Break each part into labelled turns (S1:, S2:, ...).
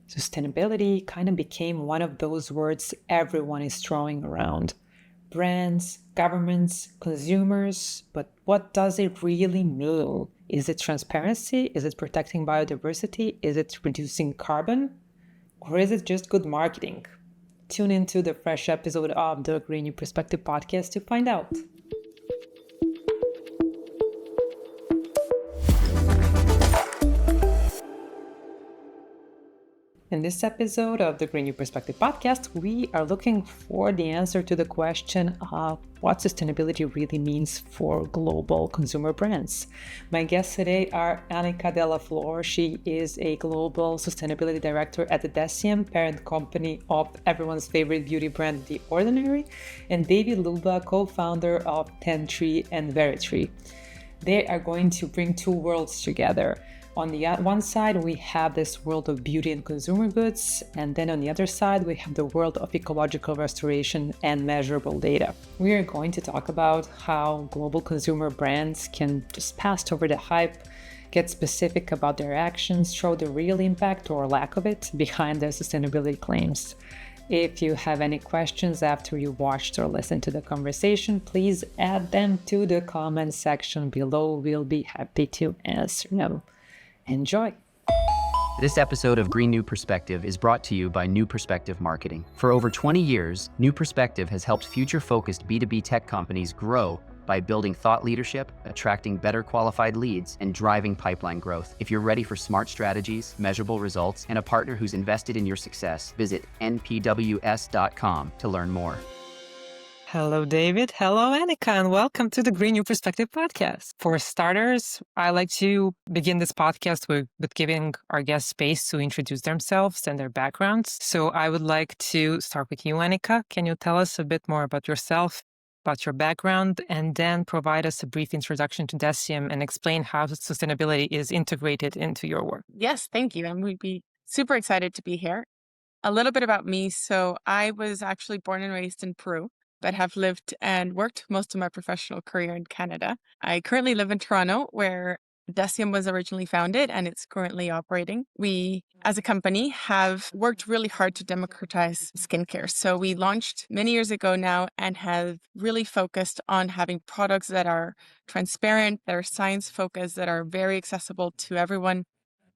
S1: Sustainability kind of became one of those words everyone is throwing around. Brands, governments, consumers, but what does it really mean? Is it transparency? Is it protecting biodiversity? Is it reducing carbon? Or is it just good marketing? Tune into the fresh episode of the Green New Perspective podcast to find out. In this episode of the Green New Perspective podcast, we are looking for the answer to the question of what sustainability really means for global consumer brands. My guests today are Annika Della Flor. She is a global sustainability director at the Deciem, parent company of everyone's favorite beauty brand, The Ordinary, and David Luba, co-founder of Tentree and Veritree. They are going to bring two worlds together. On the one side, we have this world of beauty and consumer goods, and then on the other side, we have the world of ecological restoration and measurable data. We are going to talk about how global consumer brands can just pass over the hype, get specific about their actions, show the real impact or lack of it behind their sustainability claims. If you have any questions after you watched or listened to the conversation, please add them to the comment section below. We'll be happy to answer them. Enjoy.
S2: This episode of Green New Perspective is brought to you by New Perspective Marketing. For over 20 years, New Perspective has helped future-focused B2B tech companies grow by building thought leadership, attracting better qualified leads, and driving pipeline growth. If you're ready for smart strategies, measurable results, and a partner who's invested in your success, visit npws.com to learn more.
S1: Hello, David. Hello, Annika, and welcome to the Green New Perspective podcast. For starters, I like to begin this podcast with giving our guests space to introduce themselves and their backgrounds. So I would like to start with you, Annika. Can you tell us a bit more about yourself, about your background, and then provide us a brief introduction to Deciem and explain how sustainability is integrated into your work?
S3: Yes, thank you. And we'd be super excited to be here. A little bit about me. So I was actually born and raised in Peru, but have lived and worked most of my professional career in Canada. I currently live in Toronto, where Deciem was originally founded and it's currently operating. We, as a company, have worked really hard to democratize skincare. So we launched many years ago now and have really focused on having products that are transparent, that are science-focused, that are very accessible to everyone.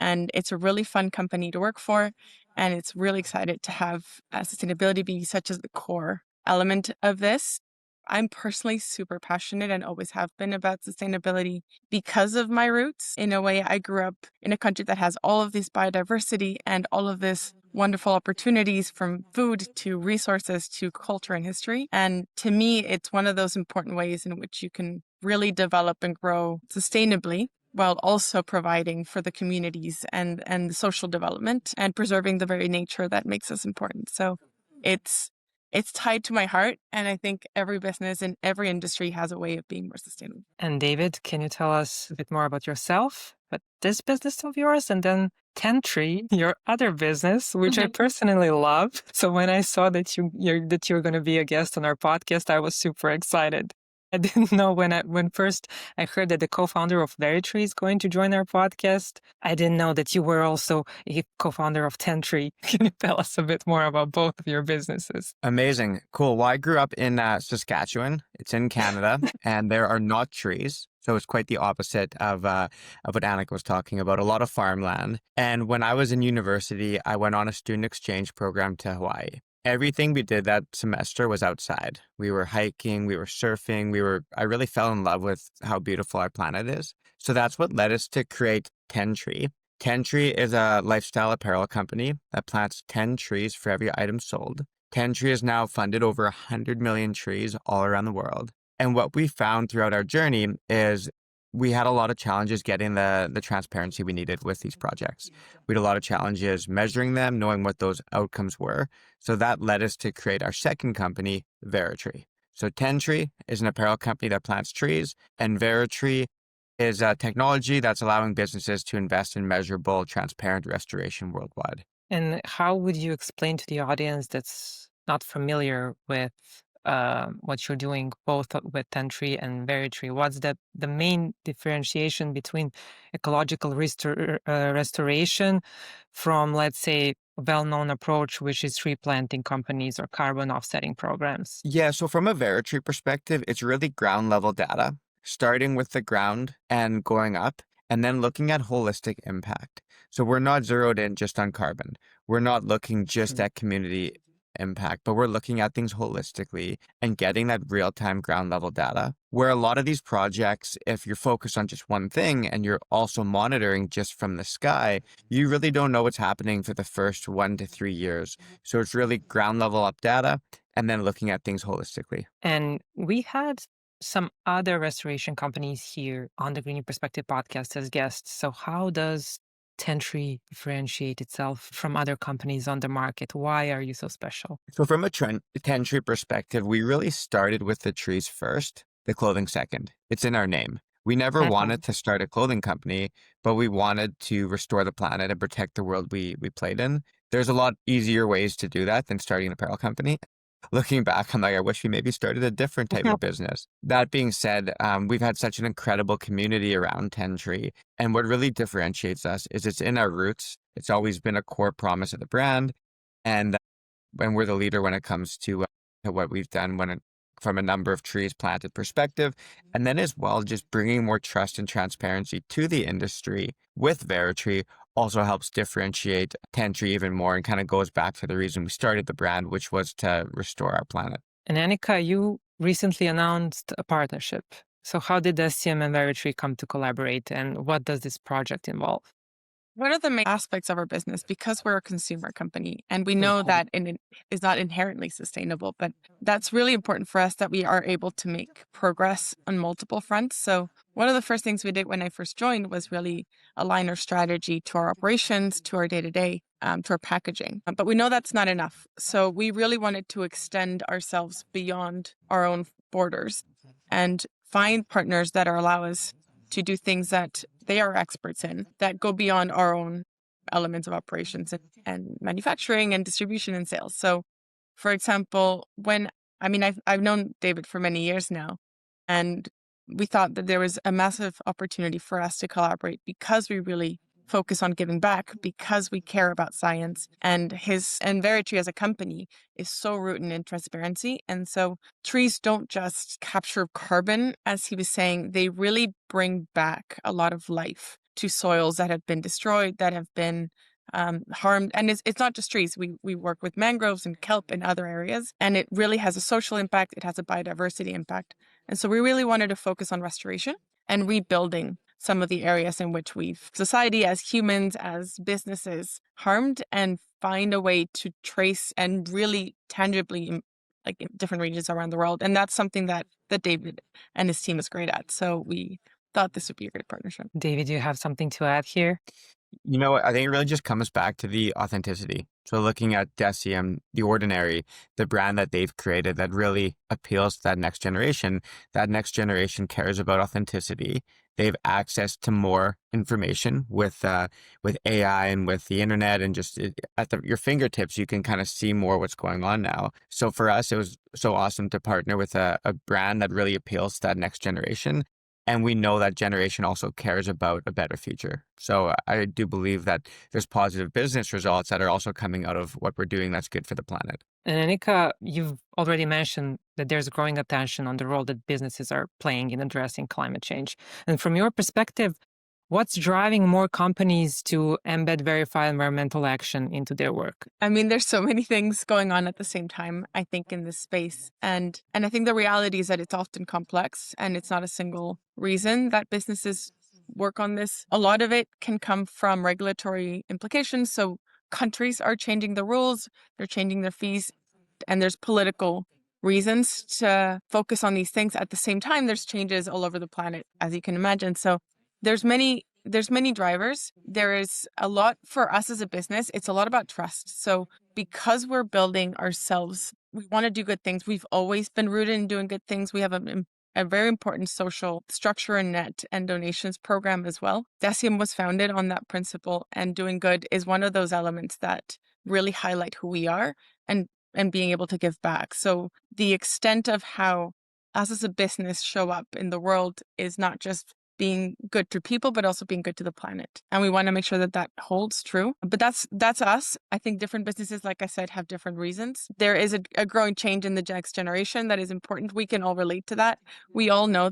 S3: And it's a really fun company to work for. And it's really excited to have sustainability be such as the core element of this. I'm personally super passionate and always have been about sustainability because of my roots. In a way, I grew up in a country that has all of this biodiversity and all of this wonderful opportunities from food to resources to culture and history. And to me, it's one of those important ways in which you can really develop and grow sustainably while also providing for the communities and the social development and preserving the very nature that makes us important. So it's tied to my heart, and I think every business in every industry has a way of being more sustainable.
S1: And David, can you tell us a bit more about yourself, but this business of yours, and then Tentree, your other business, which I personally love. So when I saw that you were going to be a guest on our podcast, I was super excited. I didn't know when first I heard that the co-founder of Veritree is going to join our podcast. I didn't know that you were also a co-founder of Tentree. Can you tell us a bit more about both of your businesses?
S4: Amazing. Cool. Well, I grew up in Saskatchewan. It's in Canada, and there are not trees. So it's quite the opposite of what Annika was talking about, a lot of farmland. And when I was in university, I went on a student exchange program to Hawaii. Everything we did that semester was outside. We were hiking, we were surfing, I really fell in love with how beautiful our planet is. So that's what led us to create Tentree. Tentree is a lifestyle apparel company that plants 10 trees for every item sold. Tentree has now funded over 100 million trees all around the world. And what we found throughout our journey is we had a lot of challenges getting the transparency we needed with these projects. We had a lot of challenges measuring them, knowing what those outcomes were. So that led us to create our second company, Veritree. So Tentree is an apparel company that plants trees, and Veritree is a technology that's allowing businesses to invest in measurable, transparent restoration worldwide.
S1: And how would you explain to the audience that's not familiar with what you're doing both with Tentree and Veritree? What's the main differentiation between ecological restoration from, let's say,
S5: well-known approach, which is tree planting companies or carbon offsetting programs?
S4: Yeah, so from a Veritree perspective, it's really ground level data, starting with the ground and going up, and then looking at holistic impact. So we're not zeroed in just on carbon. We're not looking just at community impact, but we're looking at things holistically and getting that real-time ground level data. Where a lot of these projects, if you're focused on just one thing and you're also monitoring just from the sky, you really don't know what's happening for the first 1 to 3 years. So it's really ground level up data and then looking at things holistically.
S5: And we had some other restoration companies here on the Green Perspective podcast as guests. So how does Tentry differentiate itself from other companies on the market? Why are you so special?
S4: So from a tree perspective, we really started with the trees first, the clothing second. It's in our name. We never wanted to start a clothing company, but we wanted to restore the planet and protect the world we played in. There's a lot easier ways to do that than starting an apparel company. Looking back, I'm like, I wish we maybe started a different type of business. That being said, we've had such an incredible community around Tentry. And what really differentiates us is it's in our roots. It's always been a core promise of the brand. And when we're the leader when it comes to what we've done from a number of trees planted perspective. And then as well, just bringing more trust and transparency to the industry with Veritree also helps differentiate Tentry even more and kind of goes back to the reason we started the brand, which was to restore our planet.
S5: And Annika, you recently announced a partnership. So how did Decium and Veritree come to collaborate, and what does this project involve?
S3: One of the main aspects of our business, because we're a consumer company and we know that it is not inherently sustainable, but that's really important for us that we are able to make progress on multiple fronts. So one of the first things we did when I first joined was really align our strategy to our operations, to our day-to-day, to our packaging. But we know that's not enough. So we really wanted to extend ourselves beyond our own borders and find partners that allow us to do things that they are experts in, that go beyond our own elements of operations and manufacturing and distribution and sales. So, for example, I've known David for many years now, and we thought that there was a massive opportunity for us to collaborate because we really focus on giving back, because we care about science, and Veritree as a company is so rooted in transparency. And so trees don't just capture carbon, as he was saying, they really bring back a lot of life to soils that have been destroyed, that have been harmed. And it's not just trees. We work with mangroves and kelp in other areas, and it really has a social impact. It has a biodiversity impact. And so we really wanted to focus on restoration and rebuilding some of the areas in which society as humans, as businesses, harmed, and find a way to trace and really tangibly, in different regions around the world. And that's something that David and his team is great at. So we thought this would be a great partnership.
S5: David, do you have something to add here?
S4: You know what? I think it really just comes back to the authenticity. So looking at Decium, The Ordinary, the brand that they've created that really appeals to that next generation cares about authenticity. They have access to more information with AI and with the internet, and just at your fingertips, you can kind of see more what's going on now. So for us, it was so awesome to partner with a brand that really appeals to that next generation. And we know that generation also cares about a better future. So I do believe that there's positive business results that are also coming out of what we're doing that's good for the planet.
S5: And Annika, you've already mentioned that there's growing attention on the role that businesses are playing in addressing climate change. And from your perspective, what's driving more companies to embed verified environmental action into their work?
S3: I mean, there's so many things going on at the same time, I think, in this space. And I think the reality is that it's often complex and it's not a single reason that businesses work on this. A lot of it can come from regulatory implications. So countries are changing the rules, they're changing their fees, and there's political reasons to focus on these things. At the same time, there's changes all over the planet, as you can imagine. So there's many drivers. There is a lot for us as a business. It's a lot about trust. So because we're building ourselves, we want to do good things. We've always been rooted in doing good things. We have a very important social structure and net and donations program as well. Decium was founded on that principle, and doing good is one of those elements that really highlight who we are and being able to give back. So the extent of how us as a business show up in the world is not just being good to people, but also being good to the planet. And we want to make sure that that holds true. But that's us. I think different businesses, like I said, have different reasons. There is a growing change in the next generation that is important. We can all relate to that. We all know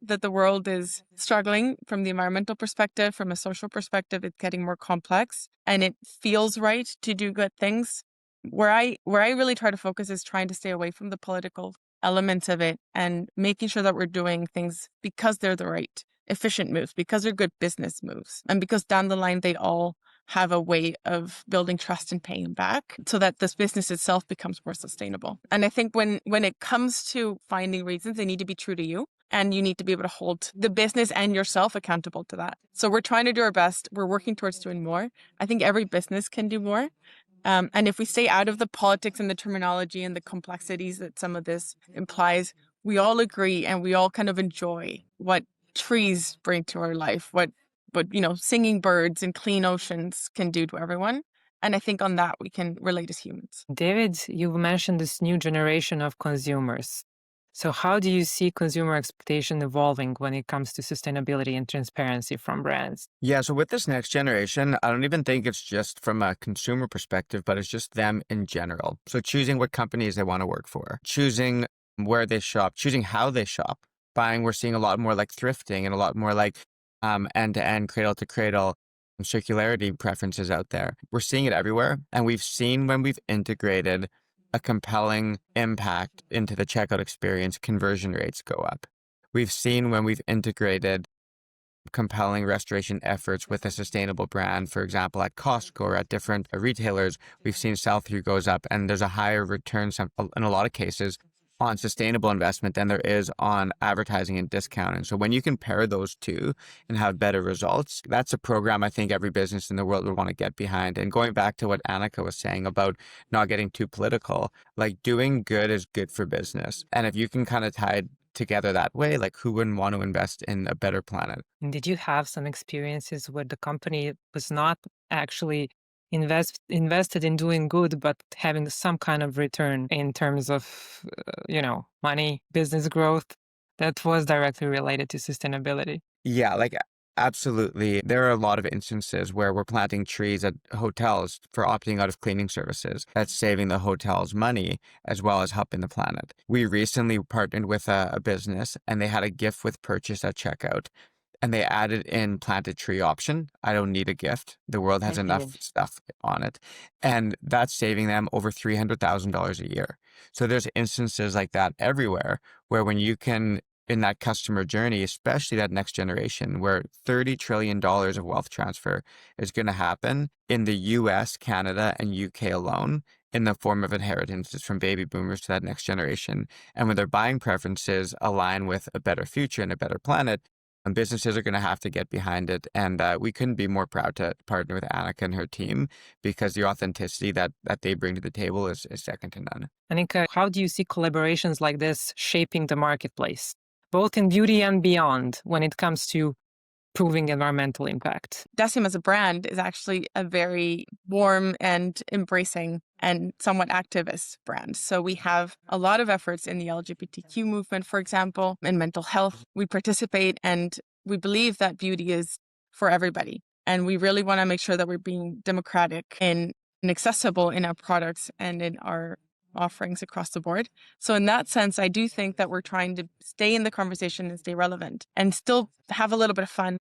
S3: that the world is struggling from the environmental perspective, from a social perspective. It's getting more complex, and it feels right to do good things. Where I really try to focus is trying to stay away from the political elements of it and making sure that we're doing things because they're the right efficient moves, because they're good business moves, and because down the line they all have a way of building trust and paying back so that this business itself becomes more sustainable. And I think when it comes to finding reasons, they need to be true to you, and you need to be able to hold the business and yourself accountable to that. So we're trying to do our best. We're working towards doing more. I think every business can do more. And if we stay out of the politics and the terminology and the complexities that some of this implies, we all agree and we all kind of enjoy what trees bring to our life, what singing birds and clean oceans can do to everyone. And I think on that we can relate as humans.
S5: David, you've mentioned this new generation of consumers. So how do you see consumer expectation evolving when it comes to sustainability and transparency from brands?
S4: Yeah, so with this next generation, I don't even think it's just from a consumer perspective, but it's just them in general. So choosing what companies they want to work for, choosing where they shop, choosing how they shop. Buying, we're seeing a lot more like thrifting and a lot more like end-to-end, cradle-to-cradle circularity preferences out there. We're seeing it everywhere. And we've seen when we've integrated a compelling impact into the checkout experience, conversion rates go up. We've seen when we've integrated compelling restoration efforts with a sustainable brand, for example, at Costco or at different retailers, we've seen sell-through goes up, and there's a higher return in a lot of cases on sustainable investment than there is on advertising and discounting. So when you compare those two and have better results, that's a program I think every business in the world would want to get behind. And going back to what Annika was saying about not getting too political, like doing good is good for business. And if you can kind of tie it together that way, like who wouldn't want to invest in a better planet?
S5: And did you have some experiences where the company was not actually invested in doing good, but having some kind of return in terms of, money, business growth that was directly related to sustainability?
S4: Yeah, like absolutely. There are a lot of instances where we're planting trees at hotels for opting out of cleaning services. That's saving the hotels money as well as helping the planet. We recently partnered with a business, and they had a gift with purchase at checkout. And they added in plant a tree option. I don't need a gift. The world has enough stuff on it. And that's saving them over $300,000 a year. So there's instances like that everywhere where when you can, in that customer journey, especially that next generation, where $30 trillion of wealth transfer is going to happen in the US, Canada, and UK alone in the form of inheritances from baby boomers to that next generation. And when their buying preferences align with a better future and a better planet, and businesses are going to have to get behind it. And we couldn't be more proud to partner with Annika and her team, because the authenticity that they bring to the table is second to none.
S5: Annika, how do you see collaborations like this shaping the marketplace, both in beauty and beyond, when it comes to proving environmental impact?
S3: Deciem as a brand is actually a very warm and embracing and somewhat activist brand. So we have a lot of efforts in the LGBTQ movement, for example, in mental health. We participate, and we believe that beauty is for everybody. And we really want to make sure that we're being democratic and accessible in our products and in our offerings across the board. So in that sense, I do think that we're trying to stay in the conversation and stay relevant and still have a little bit of fun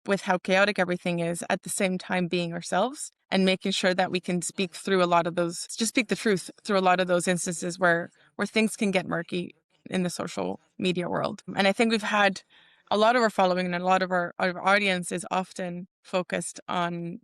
S3: with how chaotic everything is, at the same time being ourselves and making sure that we can speak through a lot of those, just speak the truth through a lot of those instances where things can get murky in the social media world. And I think we've had a lot of our following and a lot of our audience is often focused on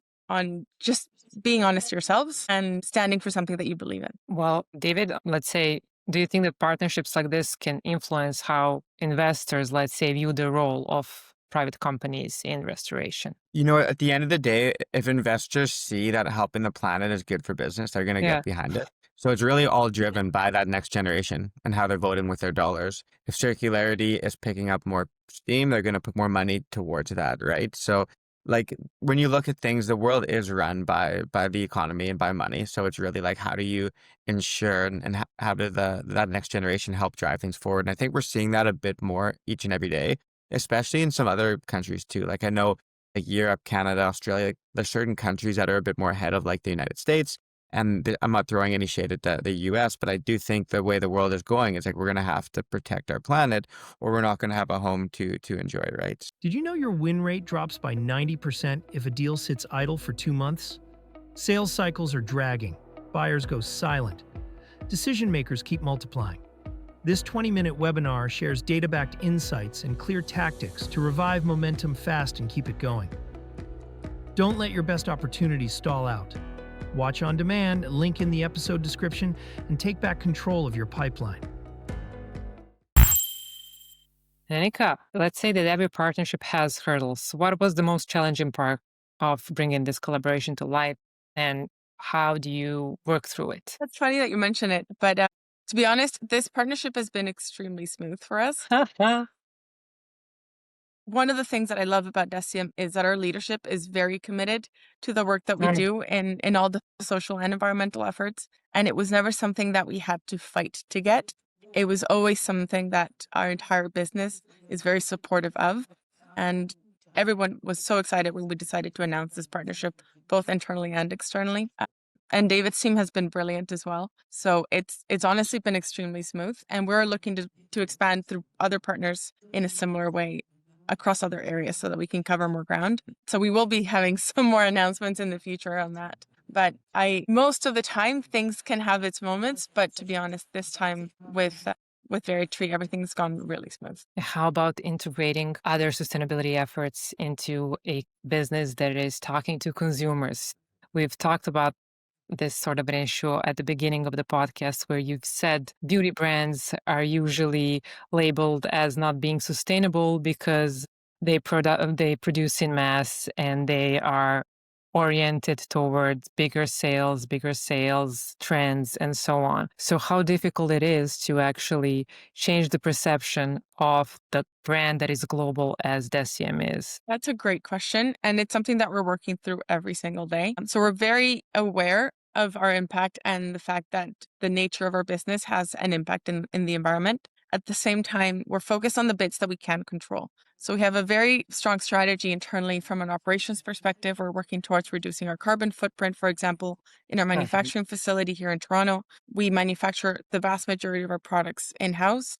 S3: just being honest to yourselves and standing for something that you believe in.
S5: Well, David, let's say, do you think that partnerships like this can influence how investors, let's say, view the role of private companies in restoration?
S4: At the end of the day, if investors see that helping the planet is good for business, they're going to get behind it. So it's really all driven by that next generation and how they're voting with their dollars. If circularity is picking up more steam, they're going to put more money towards that, right? So like when you look at things, the world is run by the economy and by money. So it's really like, how do you ensure and how do that next generation help drive things forward? And I think we're seeing that a bit more each and every day. especially in some other countries too. Like I know like Europe, Canada, Australia, like, there's certain countries that are a bit more ahead of like the United States. And I'm not throwing any shade at the US, but I do think the way the world is going is like we're going to have to protect our planet or we're not going to have a home to enjoy, right?
S6: Did you know your win rate drops by 90% if a deal sits idle for 2 months? Sales cycles are dragging, buyers go silent, decision makers keep multiplying. This 20-minute webinar shares data-backed insights and clear tactics to revive momentum fast and keep it going. Don't let your best opportunities stall out. Watch on demand, link in the episode description, and take back control of your pipeline.
S5: Anika, let's say that every partnership has hurdles. What was the most challenging part of bringing this collaboration to life, and how do you work through it?
S3: That's funny that you mention it, but to be honest, this partnership has been extremely smooth for us. One of the things that I love about Deciem is that our leadership is very committed to the work that we do in all the social and environmental efforts. And it was never something that we had to fight to get. It was always something that our entire business is very supportive of. And everyone was so excited when we decided to announce this partnership, both internally and externally. And David's team has been brilliant as well. So it's honestly been extremely smooth. And we're looking to expand through other partners in a similar way across other areas so that we can cover more ground. So we will be having some more announcements in the future on that. But most of the time things can have its moments, but to be honest, this time with Very Tree, everything's gone really smooth.
S5: How about integrating other sustainability efforts into a business that is talking to consumers? We've talked about this sort of an issue at the beginning of the podcast where you've said beauty brands are usually labeled as not being sustainable because they produce in mass and they are oriented towards bigger sales trends, and so on. So how difficult it is to actually change the perception of the brand that is global as Deciem is?
S3: That's a great question. And it's something that we're working through every single day. So we're very aware of our impact and the fact that the nature of our business has an impact in the environment. At the same time, we're focused on the bits that we can control. So we have a very strong strategy internally from an operations perspective. We're working towards reducing our carbon footprint, for example, in our manufacturing facility here in Toronto. We manufacture the vast majority of our products in-house,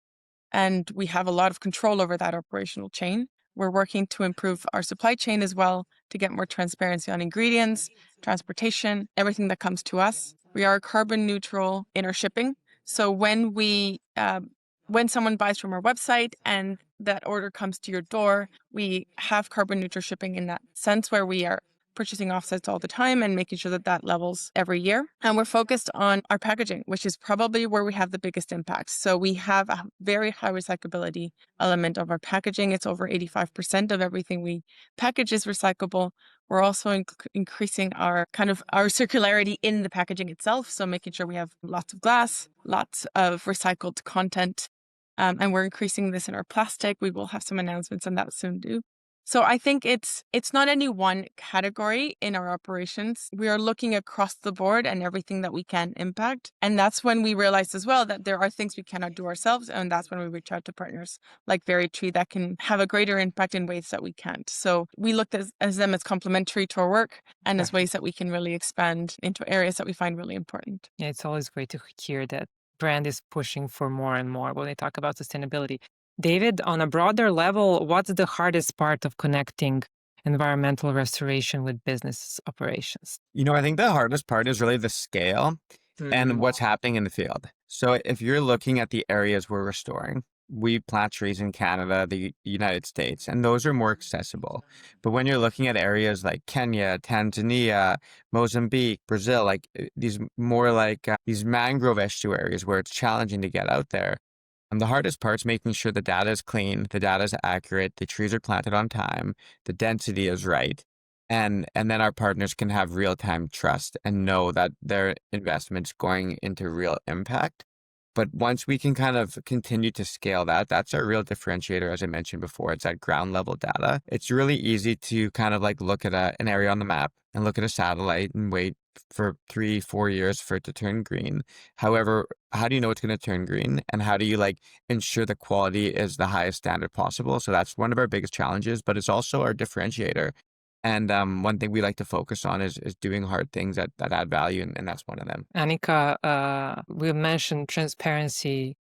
S3: and we have a lot of control over that operational chain. We're working to improve our supply chain as well to get more transparency on ingredients, transportation, everything that comes to us. We are carbon neutral in our shipping. So when someone buys from our website and that order comes to your door, we have carbon neutral shipping in that sense where we are purchasing offsets all the time and making sure that levels every year. And we're focused on our packaging, which is probably where we have the biggest impact. So we have a very high recyclability element of our packaging. It's over 85% of everything we package is recyclable. We're also increasing our circularity in the packaging itself. So making sure we have lots of glass, lots of recycled content. And we're increasing this in our plastic. We will have some announcements on that soon too. So I think it's not any one category in our operations. We are looking across the board and everything that we can impact. And that's when we realized as well that there are things we cannot do ourselves. And that's when we reach out to partners like Very Tree that can have a greater impact in ways that we can't. So we looked as them as complementary to our work and as ways that we can really expand into areas that we find really important.
S5: Yeah, it's always great to hear that brand is pushing for more and more when they talk about sustainability. David, on a broader level, what's the hardest part of connecting environmental restoration with business operations?
S4: I think the hardest part is really the scale and what's happening in the field. So if you're looking at the areas we're restoring, we plant trees in Canada, the United States, and those are more accessible. But when you're looking at areas like Kenya, Tanzania, Mozambique, Brazil, like these these mangrove estuaries where it's challenging to get out there. And the hardest part is making sure the data is clean, the data is accurate, the trees are planted on time, the density is right. And then our partners can have real-time trust and know that their investment's going into real impact. But once we can kind of continue to scale that, that's our real differentiator. As I mentioned before, it's that ground level data. It's really easy to kind of like look at an area on the map and look at a satellite and wait for 3-4 years for it to turn green. However, how do you know it's going to turn green, and how do you like ensure the quality is the highest standard possible? So that's one of our biggest challenges, but it's also our differentiator. And one thing we like to focus on is doing hard things that add value, and that's one of them.
S5: Annika, we mentioned transparency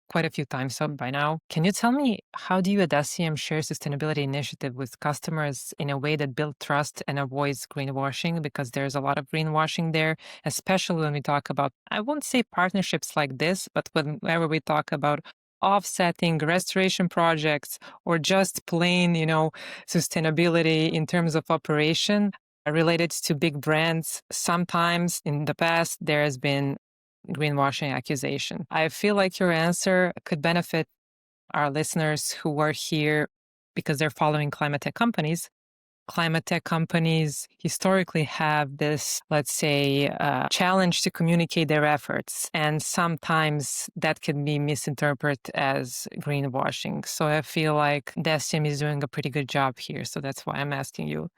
S5: quite a few times up by now. Can you tell me, how do you at SCM share sustainability initiative with customers in a way that builds trust and avoids greenwashing? Because there's a lot of greenwashing there, especially when we talk about, I won't say partnerships like this, but whenever we talk about offsetting restoration projects or just plain, sustainability in terms of operation related to big brands. Sometimes in the past, there has been greenwashing accusation. I feel like your answer could benefit our listeners who are here because they're following climate tech companies. Climate tech companies historically have this, let's say, challenge to communicate their efforts. And sometimes that can be misinterpreted as greenwashing. So I feel like the SCM is doing a pretty good job here. So that's why I'm asking you.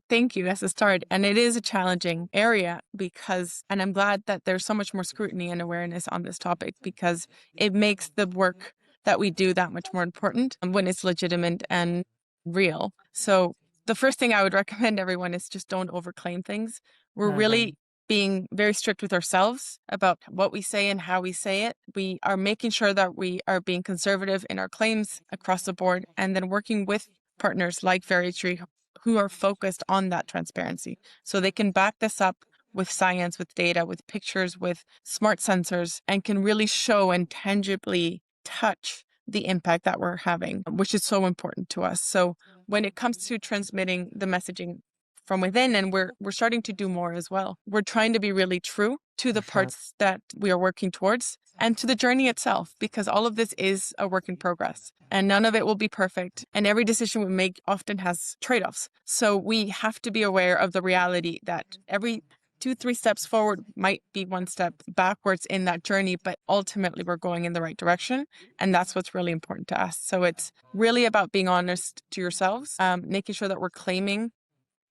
S3: Thank you as a start. And it is a challenging area and I'm glad that there's so much more scrutiny and awareness on this topic, because it makes the work that we do that much more important when it's legitimate and real. So the first thing I would recommend everyone is just don't overclaim things. We're really being very strict with ourselves about what we say and how we say it. We are making sure that we are being conservative in our claims across the board, and then working with partners like Veritree who are focused on that transparency. So they can back this up with science, with data, with pictures, with smart sensors, and can really show and tangibly touch the impact that we're having, which is so important to us. So when it comes to transmitting the messaging from within, and we're starting to do more as well, we're trying to be really true to the parts that we are working towards and to the journey itself, because all of this is a work in progress and none of it will be perfect. And every decision we make often has trade-offs. So we have to be aware of the reality that every 2-3 steps forward might be one step backwards in that journey, but ultimately we're going in the right direction. And that's what's really important to us. So it's really about being honest to yourselves, making sure that we're claiming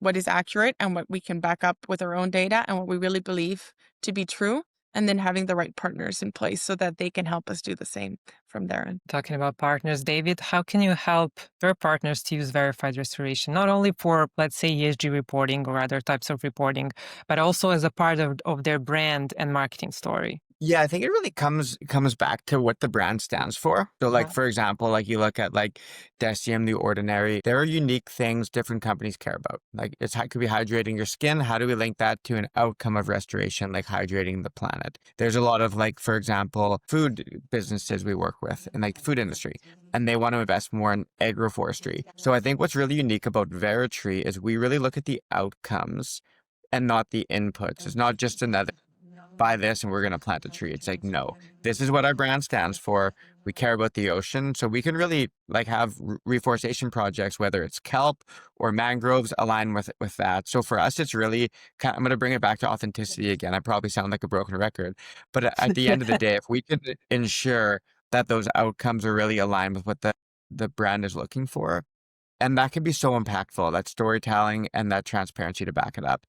S3: what is accurate and what we can back up with our own data and what we really believe to be true, and then having the right partners in place so that they can help us do the same from there on.
S5: Talking about partners, David, how can you help your partners to use verified restoration, not only for, let's say, ESG reporting or other types of reporting, but also as a part of their brand and marketing story?
S4: Yeah, I think it really comes back to what the brand stands for. So like, for example, like you look at like Deciem, The Ordinary, there are unique things different companies care about. Like it could be hydrating your skin. How do we link that to an outcome of restoration, like hydrating the planet? There's a lot of like, for example, food businesses we work with in like the food industry, and they want to invest more in agroforestry. So I think what's really unique about Veritree is we really look at the outcomes and not the inputs. It's not just another buy this and we're going to plant a tree. It's like, no, this is what our brand stands for. We care about the ocean. So we can really like have reforestation projects, whether it's kelp or mangroves, align with that. So for us, it's really I'm going to bring it back to authenticity again. I probably sound like a broken record, but at the end of the day, if we could ensure that those outcomes are really aligned with what the brand is looking for, and that can be so impactful, that storytelling and that transparency to back it up.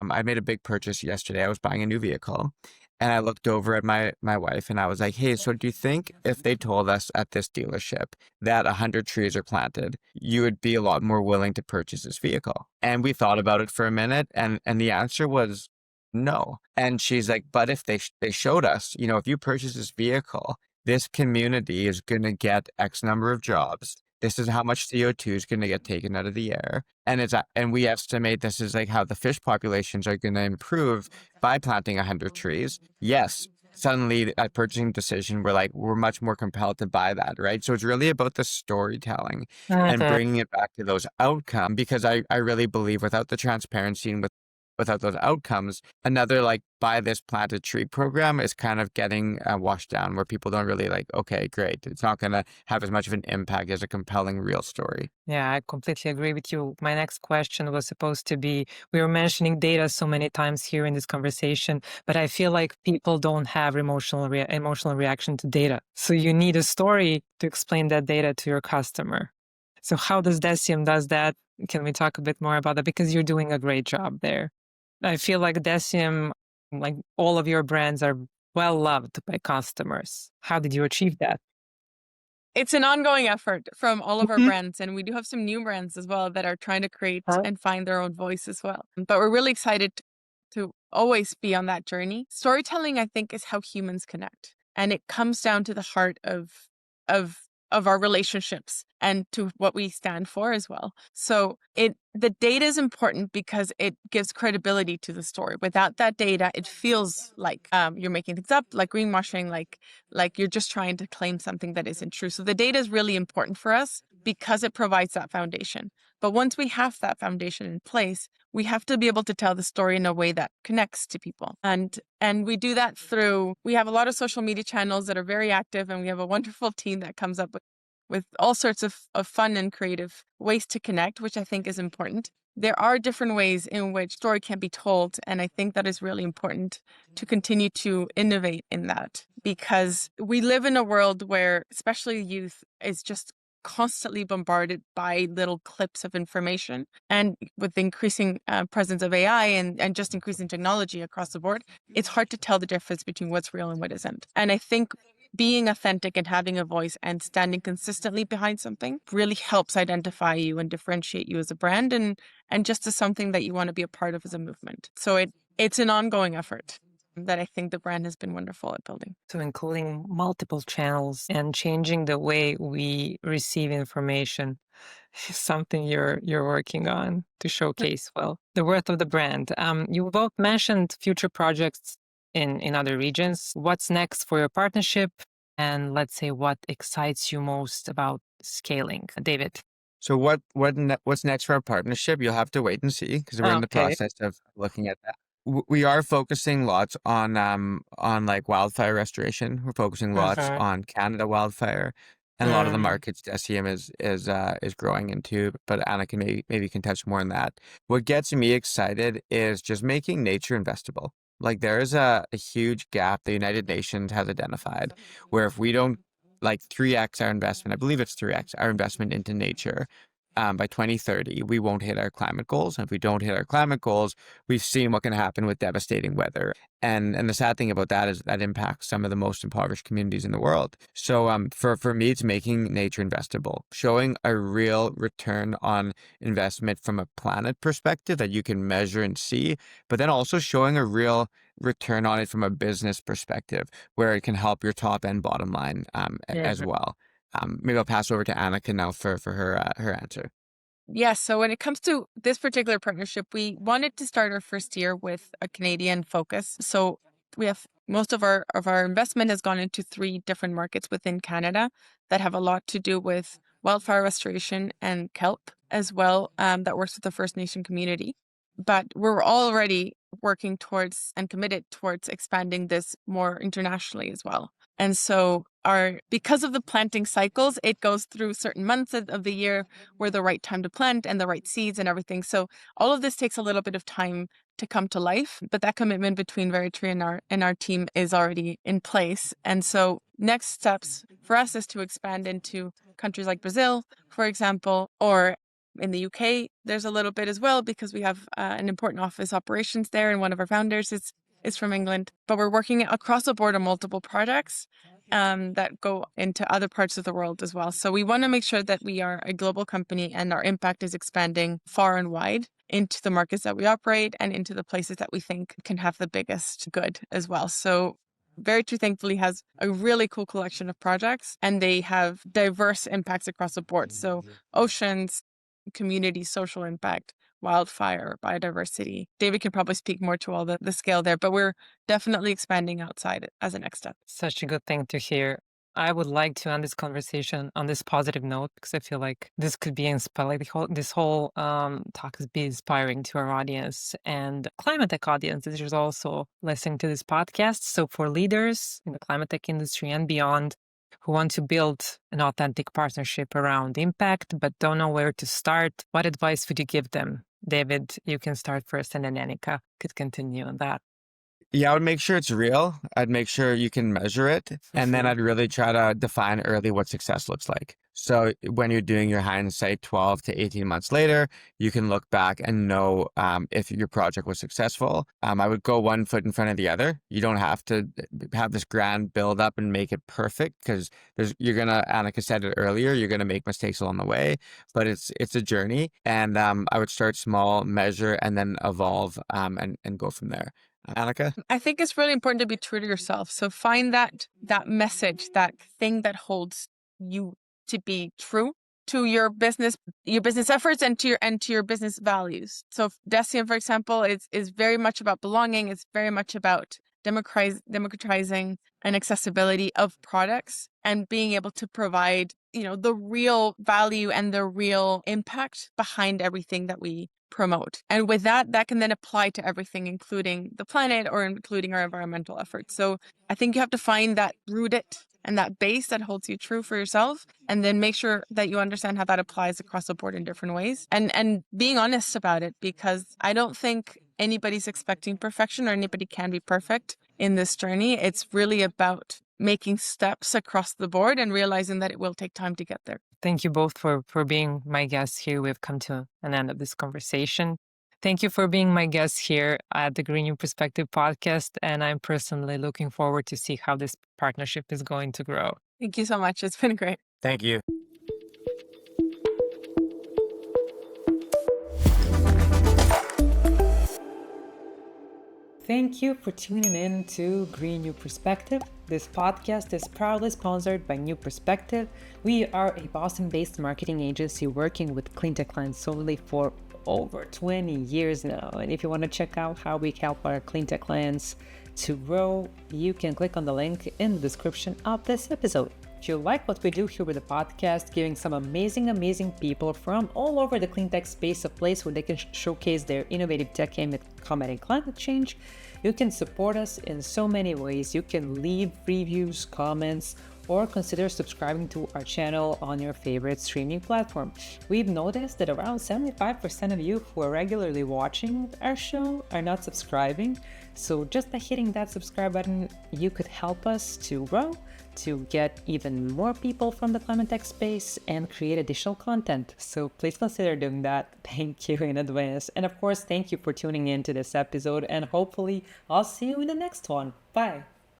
S4: I made a big purchase yesterday. I was buying a new vehicle, and I looked over at my wife and I was like, hey, so do you think if they told us at this dealership that 100 trees are planted, you would be a lot more willing to purchase this vehicle? And we thought about it for a minute, and the answer was no. And she's like, but if they showed us, if you purchase this vehicle, this community is going to get X number of jobs. This is how much CO2 is going to get taken out of the air. And we estimate this is like how the fish populations are going to improve by planting 100 trees. Yes, suddenly at purchasing decision, we're much more compelled to buy that, right? So it's really about the storytelling and bringing it back to those outcomes, because I really believe without the transparency and without those outcomes. Another like buy this planted tree program is kind of getting washed down, where people don't really like, okay, great. It's not going to have as much of an impact as a compelling real story.
S5: Yeah, I completely agree with you. My next question was supposed to be, we were mentioning data so many times here in this conversation, but I feel like people don't have emotional reaction to data. So you need a story to explain that data to your customer. So how does Decium does that? Can we talk a bit more about that? Because you're doing a great job there. I feel like Decium, like all of your brands are well loved by customers. How did you achieve that?
S3: It's an ongoing effort from all of our brands, and we do have some new brands as well that are trying to create and find their own voice as well. But we're really excited to always be on that journey. Storytelling, I think, is how humans connect, and it comes down to the heart of our relationships and to what we stand for as well. So the data is important because it gives credibility to the story. Without that data, it feels like you're making things up, like greenwashing, like you're just trying to claim something that isn't true. So the data is really important for us because it provides that foundation. But once we have that foundation in place, we have to be able to tell the story in a way that connects to people. And we do that through, we have a lot of social media channels that are very active, and we have a wonderful team that comes up with all sorts of fun and creative ways to connect, which I think is important. There are different ways in which story can be told, and I think that is really important to continue to innovate in that, because we live in a world where especially youth is just constantly bombarded by little clips of information. And with the increasing presence of AI and just increasing technology across the board, it's hard to tell the difference between what's real and what isn't. And I think being authentic and having a voice and standing consistently behind something really helps identify you and differentiate you as a brand and just as something that you want to be a part of as a movement. So it's an ongoing effort that I think the brand has been wonderful at building.
S5: So including multiple channels and changing the way we receive information is something you're working on to showcase well the worth of the brand. You both mentioned future projects in other regions. What's next for your partnership? And let's say what excites you most about scaling? David.
S4: So what's next for our partnership? You'll have to wait and see, because we're in the
S5: Okay.
S4: process of looking at that. We are focusing lots on like wildfire restoration. We're focusing lots on Canada wildfire, and a lot of the markets Decium is growing into. But Anna can maybe can touch more on that. What gets me excited is just making nature investable. Like there is a huge gap the United Nations has identified, where if we don't like 3x our investment, I believe it's 3x our investment into nature, by 2030, we won't hit our climate goals. And if we don't hit our climate goals, we've seen what can happen with devastating weather. And the sad thing about that is that impacts some of the most impoverished communities in the world. So for me, it's making nature investable, showing a real return on investment from a planet perspective that you can measure and see, but then also showing a real return on it from a business perspective, where it can help your top and bottom line as well. Maybe I'll pass over to Annika now for her answer.
S3: Yes. So when it comes to this particular partnership, we wanted to start our first year with a Canadian focus. So we have most of our investment has gone into 3 different markets within Canada that have a lot to do with wildfire restoration and kelp as well, that works with the First Nation community. But we're already working towards and committed towards expanding this more internationally as well. And so because of the planting cycles, it goes through certain months of the year where the right time to plant and the right seeds and everything. So all of this takes a little bit of time to come to life, but that commitment between Veritree and our team is already in place. And so next steps for us is to expand into countries like Brazil, for example, or in the UK, there's a little bit as well, because we have an important office operations there, and one of our founders is from England. But we're working across the board on multiple projects that go into other parts of the world as well. So we want to make sure that we are a global company and our impact is expanding far and wide into the markets that we operate and into the places that we think can have the biggest good as well. So Veritree thankfully has a really cool collection of projects, and they have diverse impacts across the board. So oceans, community, social impact, wildfire, biodiversity. David can probably speak more to all the scale there, but we're definitely expanding outside as a next step.
S5: Such a good thing to hear. I would like to end this conversation on this positive note because I feel like this could be inspiring. Like this whole talk is be inspiring to our audience and climate tech audience that is also listening to this podcast. So for leaders in the climate tech industry and beyond who want to build an authentic partnership around impact but don't know where to start, what advice would you give them? David, you can start first, and then Annika could continue on that.
S4: Yeah, I would make sure it's real. I'd make sure you can measure it. And then I'd really try to define early what success looks like. So when you're doing your hindsight 12 to 18 months later, you can look back and know if your project was successful. I would go one foot in front of the other. You don't have to have this grand build up and make it perfect because Annika said it earlier, you're going to make mistakes along the way, but it's a journey. And I would start small, measure, and then evolve and go from there. Annika?
S3: I think it's really important to be true to yourself. So find that message, that thing that holds you to be true to your business efforts and to your business values. So Decium, for example, is very much about belonging. It's very much about democratizing and accessibility of products and being able to provide, the real value and the real impact behind everything that we promote. And with that can then apply to everything, including the planet or including our environmental efforts. So I think you have to find that rooted and that base that holds you true for yourself, and then make sure that you understand how that applies across the board in different ways, and being honest about it, because I don't think anybody's expecting perfection or anybody can be perfect in this journey. It's really about making steps across the board and realizing that it will take time to get there.
S5: Thank you both for being my guests here. We've come to an end of this conversation. Thank you for being my guest here at the Green New Perspective podcast. And I'm personally looking forward to see how this partnership is going to grow.
S3: Thank you so much. It's been great.
S4: Thank you.
S1: Thank you for tuning in to Green New Perspective. This podcast is proudly sponsored by New Perspective. We are a Boston-based marketing agency working with Cleantech clients solely for over 20 years now. And if you want to check out how we help our Cleantech clients to grow, you can click on the link in the description of this episode. If you like what we do here with the podcast, giving some amazing people from all over the clean tech space a place where they can showcase their innovative tech aimed at combating climate change, you can support us in so many ways. You can leave reviews, comments, or consider subscribing to our channel on your favorite streaming platform. We've noticed that around 75% of you who are regularly watching our show are not subscribing. So just by hitting that subscribe button, you could help us to grow, to get even more people from the climate tech space and create additional content. So please consider doing that. Thank you in advance. And of course, thank you for tuning in to this episode, and hopefully I'll see you in the next one. Bye.